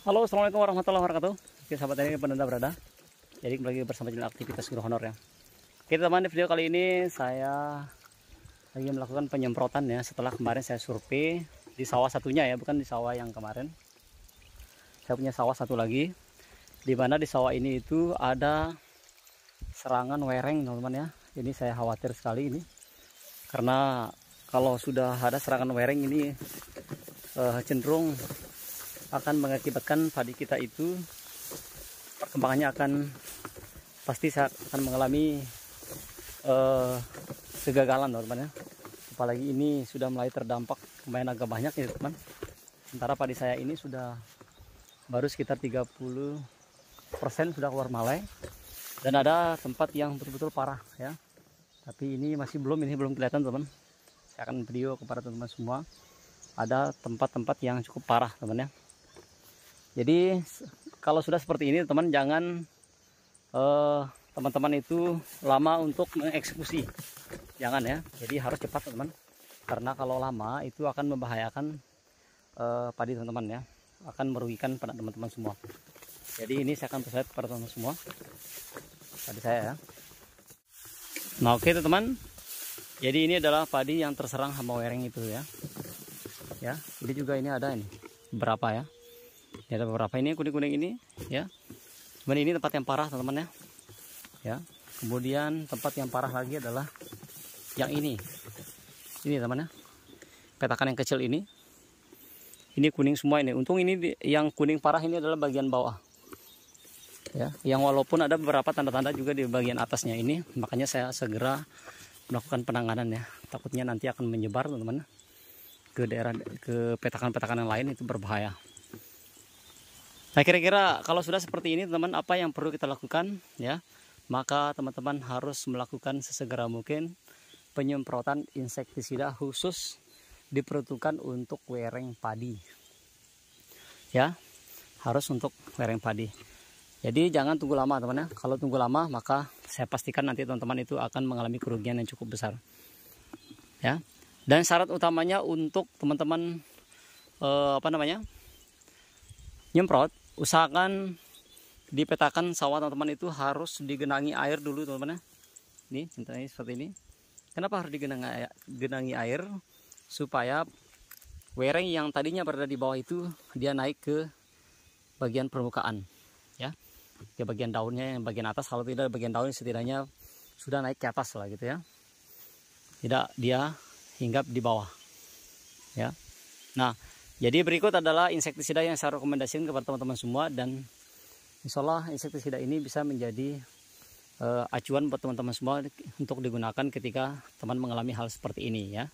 Halo, assalamualaikum warahmatullahi wabarakatuh. Oke, sahabat ini penanda berada. Jadi kembali bersama channel aktivitas Guru Honor ya. Oke teman, di video kali ini saya lagi melakukan penyemprotan ya. Setelah kemarin saya survei di sawah satunya ya, bukan di sawah yang kemarin. Saya punya sawah satu lagi, di mana di sawah ini itu ada serangan wereng teman-teman ya. Ini saya khawatir sekali ini, karena kalau sudah ada serangan wereng ini cenderung akan mengakibatkan padi kita itu perkembangannya pasti akan mengalami kegagalan teman-teman ya. Apalagi ini sudah mulai terdampak lumayan agak banyak ya teman. Sementara padi saya ini sudah baru sekitar 30% sudah keluar malai, dan ada tempat yang betul-betul parah ya. Tapi ini belum kelihatan teman. Saya akan video kepada teman-teman semua. Ada tempat-tempat yang cukup parah teman ya. Jadi kalau sudah seperti ini teman, jangan teman-teman itu lama untuk mengeksekusi, jangan ya. Jadi harus cepat teman, karena kalau lama itu akan membahayakan padi teman-teman ya, akan merugikan pada teman-teman semua. Jadi ini saya akan percaya kepada teman-teman semua padi saya ya. Nah oke teman, jadi ini adalah padi yang terserang hama wereng itu ya. Ya, ini juga ini ada ini berapa ya. Ini ada beberapa, ini kuning-kuning ini ya. Cuman ini tempat yang parah teman-teman ya. Ya. Kemudian tempat yang parah lagi adalah yang ini. Ini teman ya. Petakan yang kecil ini. Ini kuning semua ini. Untung ini yang kuning parah ini adalah bagian bawah. Ya, yang walaupun ada beberapa tanda-tanda juga di bagian atasnya ini, makanya saya segera melakukan penanganan ya. Takutnya nanti akan menyebar teman-teman ke daerah, ke petakan-petakan yang lain, itu berbahaya. Nah kira-kira kalau sudah seperti ini teman, apa yang perlu kita lakukan ya? Maka teman-teman harus melakukan sesegera mungkin penyemprotan insektisida khusus diperuntukkan untuk wereng padi. Ya, harus untuk wereng padi. Jadi jangan tunggu lama teman ya. Kalau tunggu lama maka saya pastikan nanti teman-teman itu akan mengalami kerugian yang cukup besar. Ya. Dan syarat utamanya untuk teman-teman nyemprot, usahakan dipetakan sawah teman-teman itu harus digenangi air dulu teman-teman ya. Ini contohnya seperti ini. Kenapa harus digenangi air? Supaya wereng yang tadinya berada di bawah itu dia naik ke bagian permukaan ya, ke bagian daunnya yang bagian atas. Kalau tidak bagian daun setidaknya sudah naik ke atas lah gitu ya, tidak dia hinggap di bawah ya. Nah jadi berikut adalah insektisida yang saya rekomendasikan kepada teman-teman semua, dan insya Allah insektisida ini bisa menjadi acuan buat teman-teman semua untuk digunakan ketika teman mengalami hal seperti ini ya.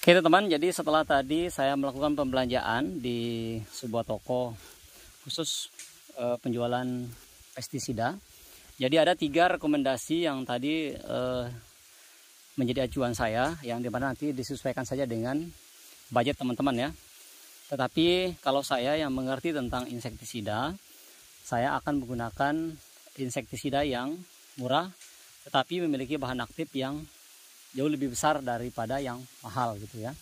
Oke teman, jadi setelah tadi saya melakukan pembelanjaan di sebuah toko khusus penjualan pestisida. Jadi ada 3 rekomendasi yang tadi menjadi acuan saya, yang dimana nanti disesuaikan saja dengan budget teman-teman ya. Tetapi kalau saya yang mengerti tentang insektisida, saya akan menggunakan insektisida yang murah tetapi memiliki bahan aktif yang jauh lebih besar daripada yang mahal gitu ya.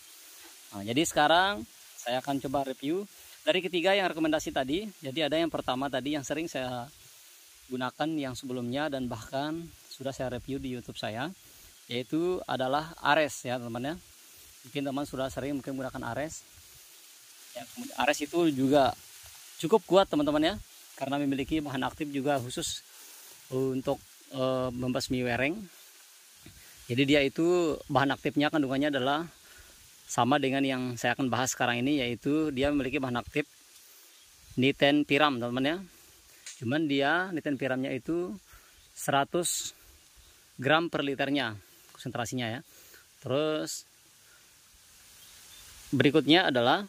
Nah, jadi sekarang saya akan coba review dari ketiga yang rekomendasi tadi. Jadi ada yang pertama tadi yang sering saya gunakan yang sebelumnya dan bahkan sudah saya review di YouTube saya, yaitu adalah Ares ya teman-teman ya. Mungkin teman sudah sering menggunakan Ares. Ya, Ares itu juga cukup kuat teman-teman ya, karena memiliki bahan aktif juga khusus untuk membasmi wereng. Jadi dia itu bahan aktifnya kandungannya adalah sama dengan yang saya akan bahas sekarang ini, yaitu dia memiliki bahan aktif nitenpiram teman-teman ya. Cuman dia nitenpiramnya itu 100 gram per liternya konsentrasinya ya. Terus berikutnya adalah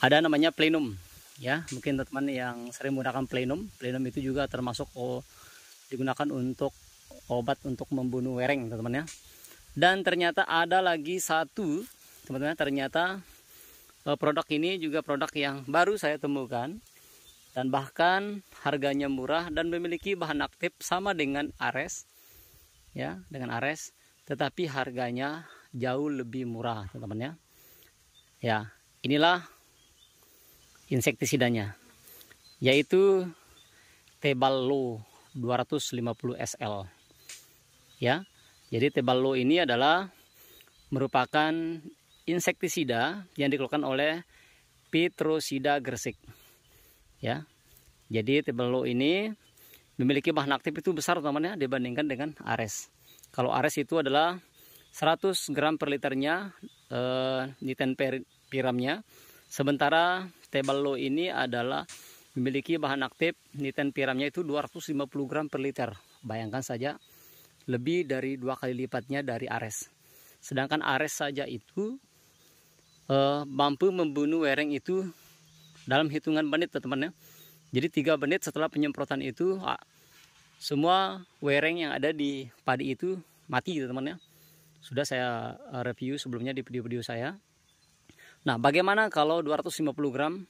ada namanya plenum ya. Mungkin teman-teman yang sering menggunakan plenum itu juga termasuk digunakan untuk obat untuk membunuh wereng teman-teman ya. Dan ternyata ada lagi satu teman-teman, ternyata produk ini juga produk yang baru saya temukan, dan bahkan harganya murah dan memiliki bahan aktif sama dengan Ares ya, dengan Ares, tetapi harganya jauh lebih murah teman-teman ya. Ya, inilah insektisidanya, yaitu Teballo 250 SL. Ya. Jadi Teballo ini adalah merupakan insektisida yang dikeluarkan oleh Petrosida Gresik. Ya. Jadi Teballo ini memiliki bahan aktif itu besar teman-teman ya, dibandingkan dengan Ares. Kalau Ares itu adalah 100 gram per liternya nitenpiramnya, sementara Teballo ini adalah memiliki bahan aktif nitenpiramnya itu 250 gram per liter. Bayangkan saja, lebih dari 2 kali lipatnya dari Ares. Sedangkan Ares saja itu mampu membunuh wereng itu dalam hitungan menit teman-teman ya. Jadi 3 menit setelah penyemprotan itu semua wereng yang ada di padi itu mati teman-teman ya. Sudah saya review sebelumnya di video-video saya. Nah, bagaimana kalau 250 gram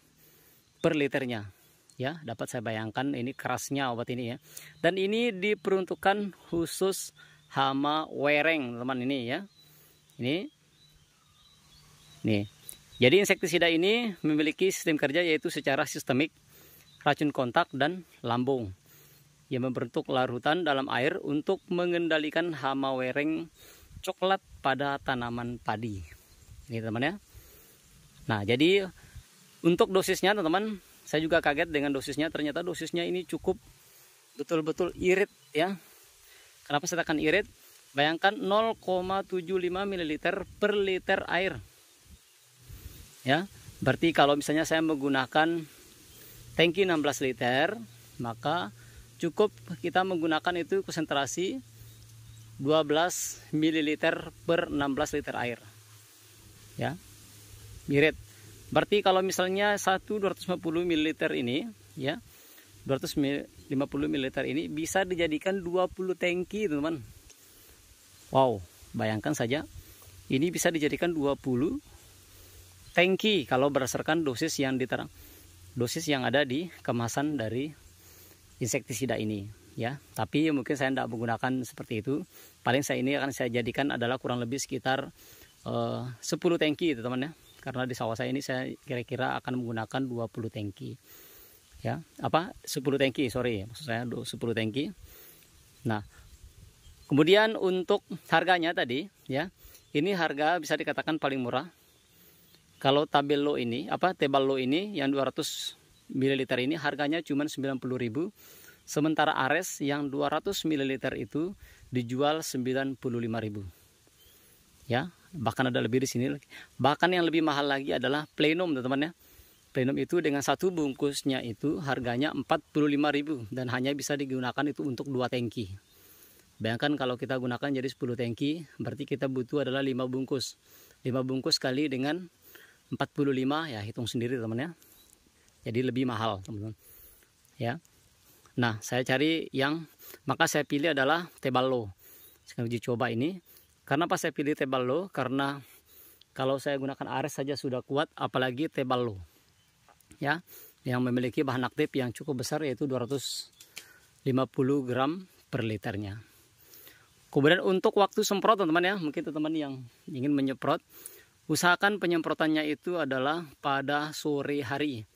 per liternya? Ya, dapat saya bayangkan ini kerasnya obat ini ya. Dan ini diperuntukkan khusus hama wereng, teman ini ya. Ini. Nih. Jadi insektisida ini memiliki sistem kerja yaitu secara sistemik, racun kontak dan lambung yang membentuk larutan dalam air untuk mengendalikan hama wereng coklat pada tanaman padi. Ini teman ya. Nah, jadi untuk dosisnya teman-teman, saya juga kaget dengan dosisnya. Ternyata dosisnya ini cukup betul-betul irit ya. Kenapa saya katakan irit? Bayangkan 0,75 ml per liter air. Ya, berarti kalau misalnya saya menggunakan tangki 16 liter, maka cukup kita menggunakan itu konsentrasi 12 ml per 16 liter air. Ya. Irit. Berarti kalau misalnya 250 ml ini ya, 250 ml ini bisa dijadikan 20 tangki, teman-teman. Wow, bayangkan saja ini bisa dijadikan 20 tangki kalau berdasarkan dosis yang diterang, dosis yang ada di kemasan dari insektisida ini ya. Tapi mungkin saya tidak menggunakan seperti itu. Paling saya ini akan saya jadikan adalah kurang lebih sekitar 10 tangki teman-teman ya. Karena di sawah saya ini saya kira-kira akan menggunakan 20 tangki. Ya, 10 tangki, sorry, maksud saya 10 tangki. Nah, kemudian untuk harganya tadi ya, ini harga bisa dikatakan paling murah. Kalau Teballo ini, Teballo ini yang 200 ml ini harganya cuma 90.000. Sementara Ares yang 200 ml itu dijual 95.000. Ya, bahkan ada lebih di sini. Bahkan yang lebih mahal lagi adalah Plenum, teman-teman ya. Plenum itu dengan satu bungkusnya itu harganya 45.000 dan hanya bisa digunakan itu untuk 2 tangki. Bayangkan kalau kita gunakan jadi 10 tangki, berarti kita butuh adalah 5 bungkus. 5 bungkus kali dengan 45 ya, hitung sendiri teman ya. Jadi lebih mahal teman-teman. Ya. Nah, saya cari maka saya pilih adalah Teballo. Saya uji coba ini. Karena pas saya pilih Teballo, karena kalau saya gunakan Ares saja sudah kuat, apalagi Teballo. Ya, yang memiliki bahan aktif yang cukup besar yaitu 250 gram per liternya. Kemudian untuk waktu semprot teman-teman ya, mungkin teman-teman yang ingin menyemprot, usahakan penyemprotannya itu adalah pada sore hari.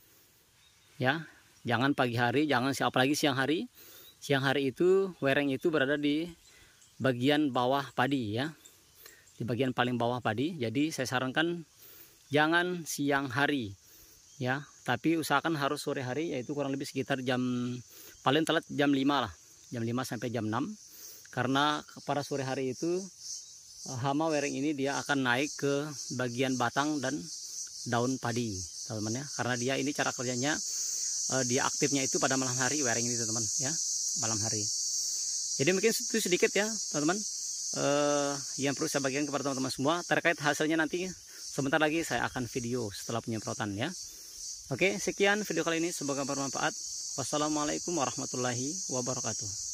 Ya, jangan pagi hari, apalagi siang hari. Siang hari itu wereng itu berada di bagian bawah padi ya. Di bagian paling bawah padi. Jadi saya sarankan jangan siang hari ya, tapi usahakan harus sore hari, yaitu kurang lebih sekitar paling telat jam 5 lah. Jam 5 sampai jam 6. Karena pada sore hari itu hama wereng ini dia akan naik ke bagian batang dan daun padi, teman-teman ya. Karena dia ini cara kerjanya, dia aktifnya itu pada malam hari wereng ini, teman-teman ya, malam hari. Jadi mungkin itu sedikit ya, teman-teman, yang perlu saya bagikan kepada teman-teman semua. Terkait hasilnya nanti sebentar lagi saya akan video setelah penyemprotan ya. Oke, sekian video kali ini, semoga bermanfaat. Wassalamualaikum warahmatullahi wabarakatuh.